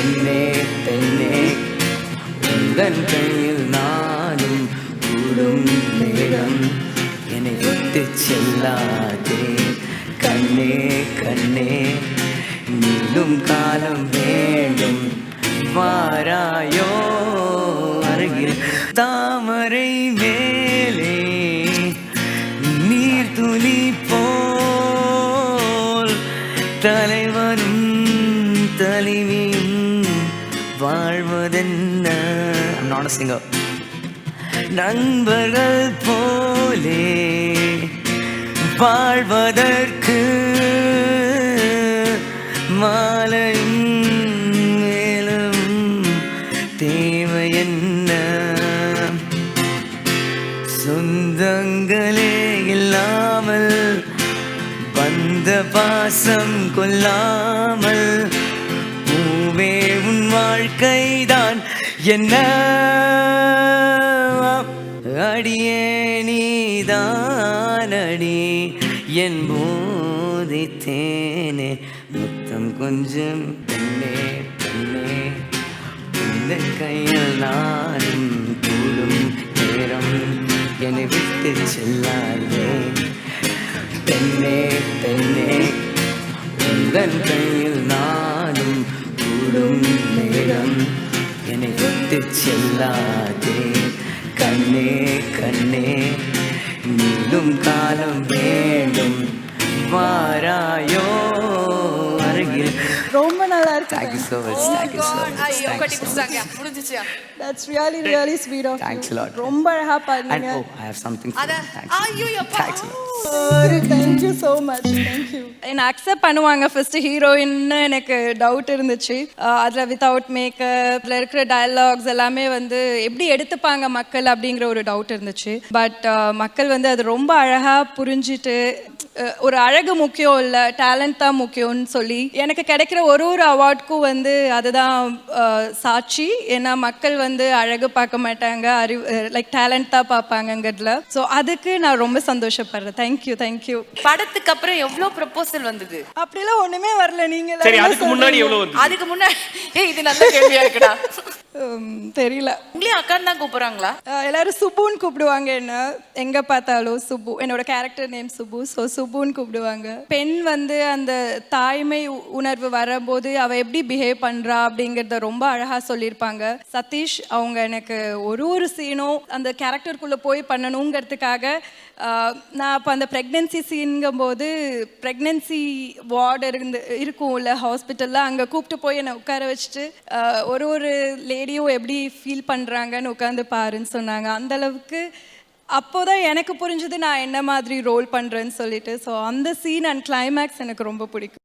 பெண்ணே பெண்ணே உந்தன் கையில் நானும் கூடும் நேரம் என்னை விட்டு செல்லாதே கண்ணே கண்ணே நீளும் காலம் வேண்டும் வாராயோ அருகில் தாமரை மேலே நீர் துளி போல் தலைவனும் தலைவியும் வாழ்வதென்ன I'm not a singer. நண்பர்கள் போலே வாழ்வதற்கு மாலையும் மேலும் தேவை என்ன சொந்தங்களே இல்லாமல் வந்த பாசம் கொள்ளாமல் பூவே உன் வாழ்க்கைதான் என்ன அடியே நீதானடி என் போதித்தேனே முத்தம் கொஞ்சம் பெண்ணே பெண்ணே இந்த கையில் நானும் கூடும் நேரம் என்னை விட்டு செல்லாதே பெண்ணே பெண்ணே உந்தன் கையில் நானும் கூடும் நேரம் என்னை விட்டு செல்லாதே கண்ணே கண்ணே நீளும் காலம் வேண்டும் வாராயோ அருகில் ரொம்ப நல்லா இருக்கு. Thank you so much. Thank you so much. ஐயோ கட்டி பிடிச்சாங்க முடிஞ்சிச்சியா That's really really sweet of you. Thanks a lot. ரொம்ப அழகா And பாடுனீங்க. oh, I have something for அத you. Thanks. ஐயோ அப்பா Thanks a lot. Thank you so much. Thank you. என்ன accept பண்ணுவாங்க ஃபர்ஸ்ட் ஹீரோயின்னு எனக்கு டவுட் இருந்துச்சு. அதுல வித்தவுட் மேக்கப் அதுல இருக்கிற டயலாக்ஸ் எல்லாமே வந்து எப்படி எடுத்துப்பாங்க மக்கள் அப்படிங்கிற ஒரு டவுட் இருந்துச்சு. பட் மக்கள் வந்து அது ரொம்ப அழகா புரிஞ்சிட்டு ஒரு அழகு முக்கியம் இல்லை டேலண்ட் தான் முக்கியம்னு சொல்லி எனக்கு கிடைக்கிற ஒரு அவார்டுக்கும் வந்து அதுதான் சாட்சி. ஏன்னா மக்கள் வந்து அழகு பார்க்க மாட்டாங்க அறிவு லைக் டேலண்ட் தான் பார்ப்பாங்கங்கிறதுல. ஸோ அதுக்கு நான் ரொம்ப சந்தோஷப்படுறேன். Thank you thank you. படத்துக்கு அப்புறம் எவ்வளவு ப்ரொபோசல் வந்தது? அப்படிலாம் ஒண்ணுமே வரல. நீங்க சரி, அதுக்கு முன்னாடி எவ்வளவு வந்து? அதுக்கு முன்னாடி இது நல்ல கேள்வியா இருக்குடா. தெரியல. உங்களையும் அக்கான்னு தான் கூப்பிடுறாங்களா? எல்லாரும் சுப்புன்னு கூப்பிடுவாங்க. என்ன எங்க பார்த்தாலும் சுப்பு. என்னோட கேரக்டர் நேம் சுப்பு. ஸோ சுப்புன்னு கூப்பிடுவாங்க. பெண் வந்து அந்த தாய்மை உணர்வு வரும்போது அவ எப்படி பிஹேவ் பண்றா அப்படிங்கறத ரொம்ப அழகா சொல்லியிருப்பாங்க. சதீஷ் அவங்க எனக்கு ஒரு சீனும் அந்த கேரக்டருக்குள்ள போய் பண்ணணுங்கிறதுக்காக நான் அப்போ அந்த ப்ரெக்னென்சி சீன்கும் போது ப்ரெக்னென்சி வார்டு இருக்கும்ல ஹாஸ்பிட்டலில் அங்கே கூப்பிட்டு போய் என்னை உட்கார வச்சுட்டு ஒரு லேடியும் எப்படி ஃபீல் பண்ணுறாங்கன்னு உட்காந்து பாருன்னு சொன்னாங்க. அந்தளவுக்கு அப்போதான் எனக்கு புரிஞ்சது நான் என்ன மாதிரி ரோல் பண்ணுறேன்னு சொல்லிட்டு. ஸோ அந்த சீன் அண்ட் கிளைமேக்ஸ் எனக்கு ரொம்ப பிடிக்கும்.